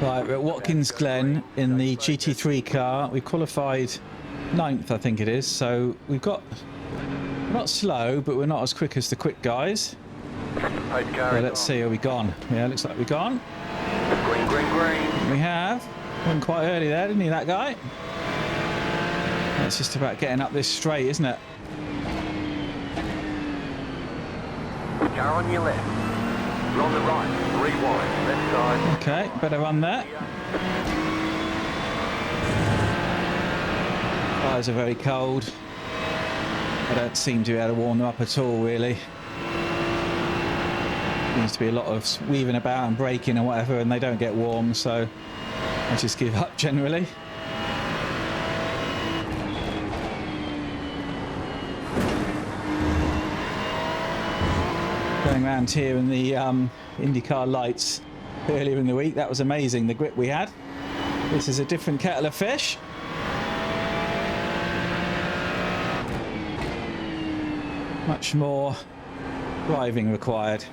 Right, we're at Watkins Glen in the GT3 car. We qualified 9th, I think it is. So we're not slow, but we're not as quick as the quick guys. So let's see, are we gone? Yeah, looks like we're gone. Green, green, green. We have. Went quite early there, didn't he, that guy? It's just about getting up this straight, isn't it? Car on your left. You're on the right. Rewind. Left side. Okay, better run there. Tyres are very cold. I don't seem to be able to warm them up at all, really. Seems to be a lot of weaving about and braking and whatever, and they don't get warm, so I just give up generally. Going around here in the IndyCar lights earlier in the week, that was amazing, the grip we had. This is a different kettle of fish. Much more driving required.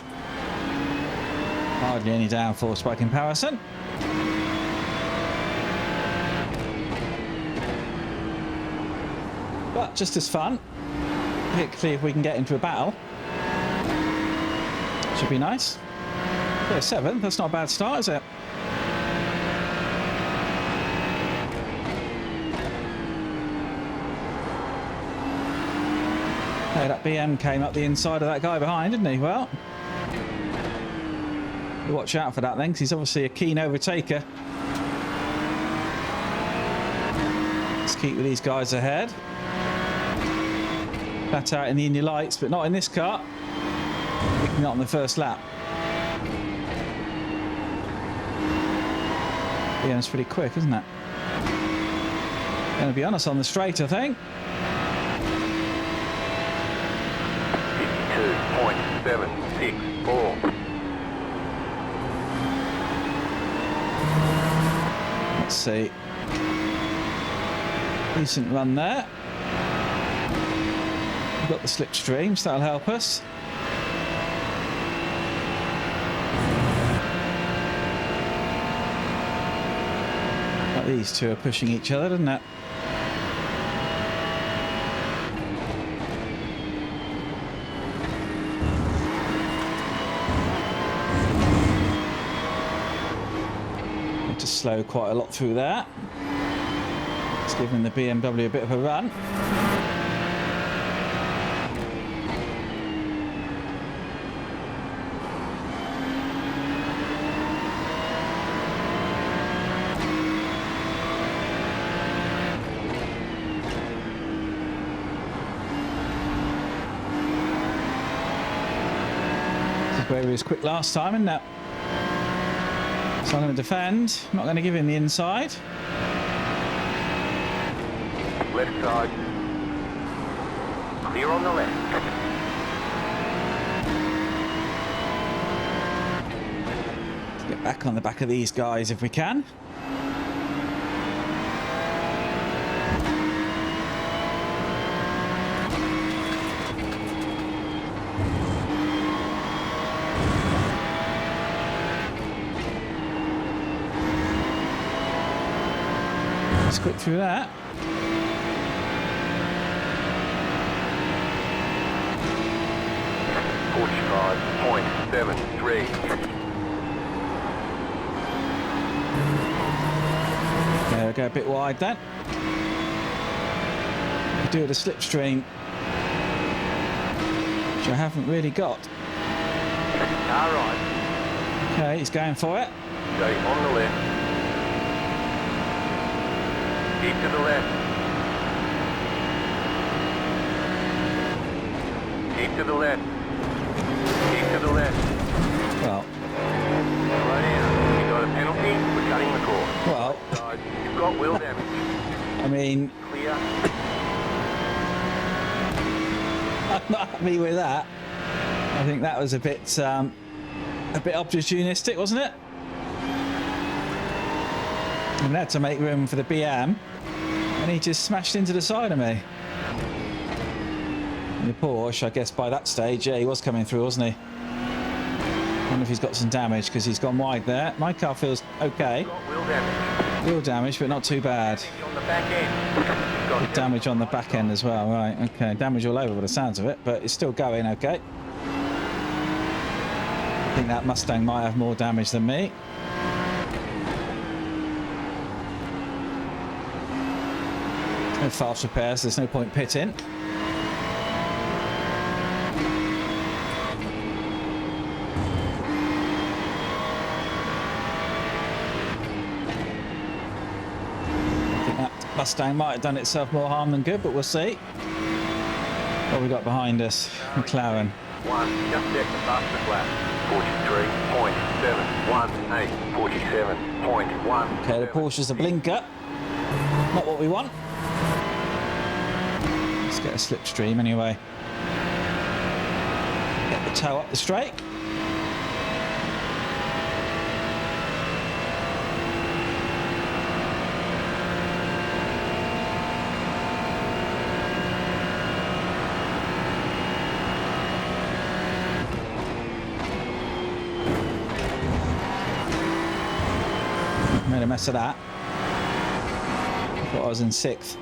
Hardly any downforce by comparison. But just as fun, particularly if we can get into a battle. Should be nice. Yeah, 7th, that's not a bad start, is it? Hey, that BM came up the inside of that guy behind, didn't he? Well, watch out for that then, because he's obviously a keen overtaker. Let's keep with these guys ahead. Flat out in the Indy lights, but not in this car. Not on the first lap. Yeah, it's pretty quick, isn't it? Going to be honest on the straight, I think. 52.764. Let's see. Decent run there. We've got the slipstream, so that'll help us. These two are pushing each other, doesn't it? Need to slow quite a lot through that. It's giving the BMW a bit of a run. Where he was quick last time, isn't it? So I'm going to defend. I'm not going to give him the inside. Left side. Clear on the left. Let's get back on the back of these guys if we can. Quick through that. .73. There we go, a bit wide then. We do it a slipstream, which I haven't really got. All right. Okay, he's going for it. Go on the left. Keep to the left. Keep to the left. Keep to the left. Well. Slow down. You got a penalty for cutting the course. Well. You've got wheel damage. I mean. Clear. I'm not happy with that. I think that was a bit opportunistic, wasn't it? And had to make room for the BM, and he just smashed into the side of me. And the Porsche, I guess by that stage, yeah, he was coming through, wasn't he? wonder if he's got some damage because he's gone wide there. My car feels okay. Got wheel damage. Wheel damage, but not too bad. On the back end. Got Good damage on the back end as well. Right, okay. Damage all over by the sounds of it, but it's still going okay. I think that Mustang might have more damage than me. No fast repairs, there's no point pitting. Mustang might have done itself more harm than good, but we'll see. What have we got behind us? McLaren. One, just check the fastest lap. 43.718, 47.1. Okay, the Porsche's a blinker. Not what we want. Let's get a slipstream anyway. Get the toe up the straight. Made a mess of that. I thought I was in 6th.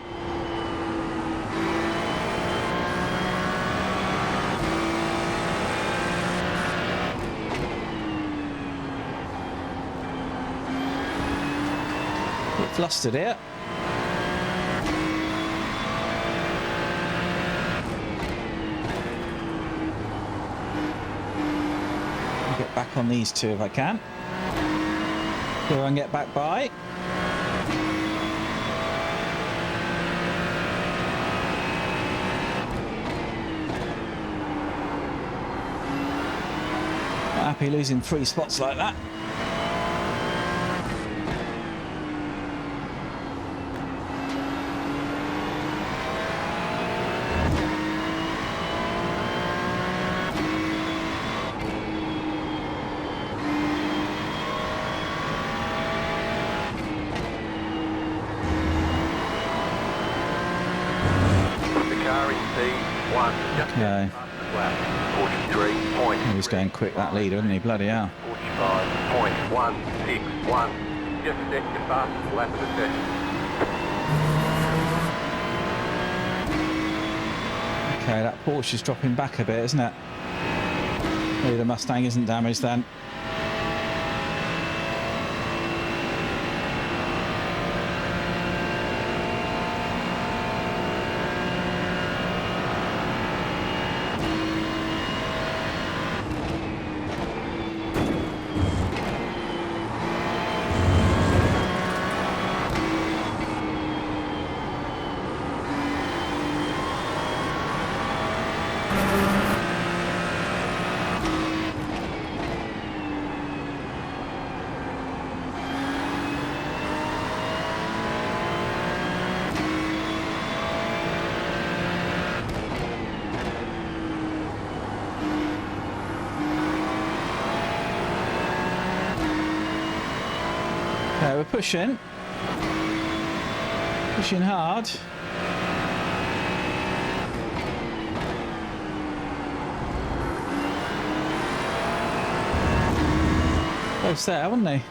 Bit flustered here. I'll get back on these two if I can. See if I can get back by. Not happy losing 3 spots like that. Okay. He's going quick, that leader, isn't he? Bloody hell. 45.161. Just set your fastest lap of the session. Okay, that Porsche is dropping back a bit, isn't it? Maybe the Mustang isn't damaged then. Okay, we're pushing. Pushing hard. Both there, haven't they?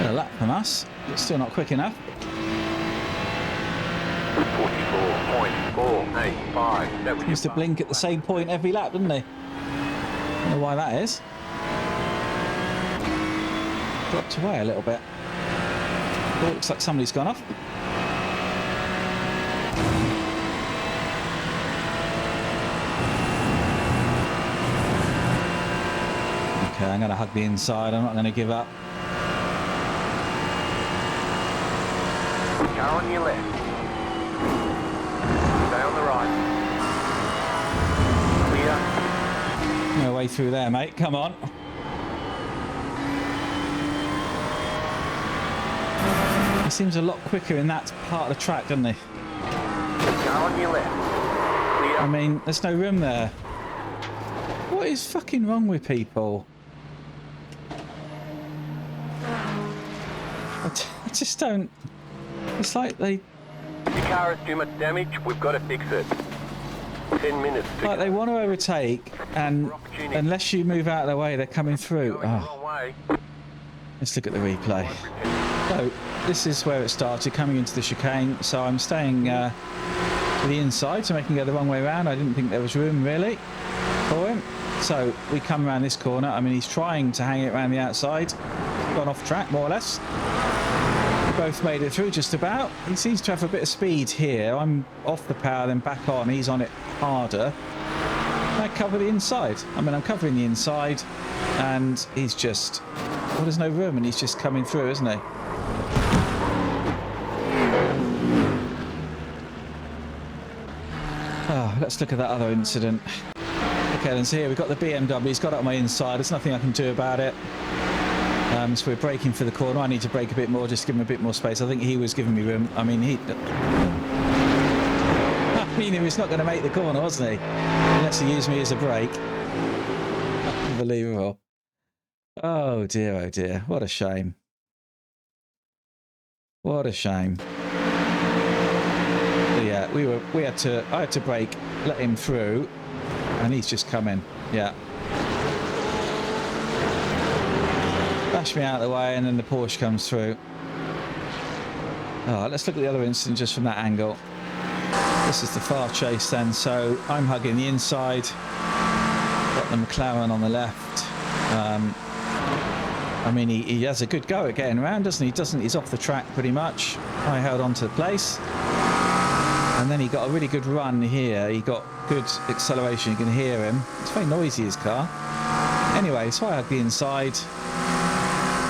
A lap from us, but still not quick enough. 44.485. Used to blink at the same point every lap, didn't he? Don't know why that is. Dropped away a little bit. Oh, looks like somebody's gone off. Okay, I'm going to hug the inside. I'm not going to give up. Car on your left. Stay on the right. Clear. No way through there, mate. Come on. He seems a lot quicker in that part of the track, doesn't he? Car on your left. Clear. I mean, there's no room there. What is fucking wrong with people? I just don't... It's like they... If your car has too much damage, we've got to fix it. 10 minutes to Like they want to overtake, and unless you move out of the way, they're coming through. Going the Oh, wrong way. let's look at the replay. So, this is where it started, coming into the chicane. So I'm staying to the inside to make him go the wrong way around. I didn't think there was room, really, for him. So we come around this corner. I mean, he's trying to hang it around the outside. Gone off track, more or less. We both made it through, just about. He seems to have a bit of speed here. I'm off the power, then back on. He's on it harder. I cover the inside. I mean, I'm covering the inside, and he's just... Well, there's no room, and he's just coming through, isn't he? Oh, let's look at that other incident. Okay, then so here we've got the BMW. He's got up my inside. There's nothing I can do about it. So we're braking for the corner. I need to brake a bit more, just give him a bit more space. I think he was giving me room. I mean, he was not going to make the corner, wasn't he? Unless he used me as a brake. Unbelievable. Oh dear, oh dear. What a shame. What a shame. But yeah, I had to brake, let him through, and he's just come in. Yeah. Bash me out of the way, and then the Porsche comes through. Oh, let's look at the other incident just from that angle. This is the far chase then, so I'm hugging the inside. Got the McLaren on the left. I mean, he has a good go at getting around, doesn't he? He's off the track pretty much. I held on to the place. And then he got a really good run here. He got good acceleration. You can hear him. It's very noisy, his car. Anyway, so I hugged the inside.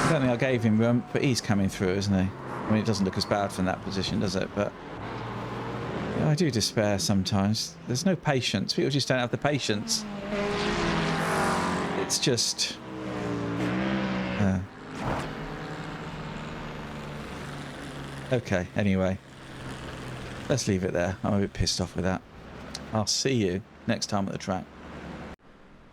I don't think I gave him room, but he's coming through, isn't he? I mean, it doesn't look as bad from that position, does it? But yeah, I do despair sometimes. There's no patience. People just don't have the patience. It's just... Okay, anyway. Let's leave it there. I'm a bit pissed off with that. I'll see you next time at the track.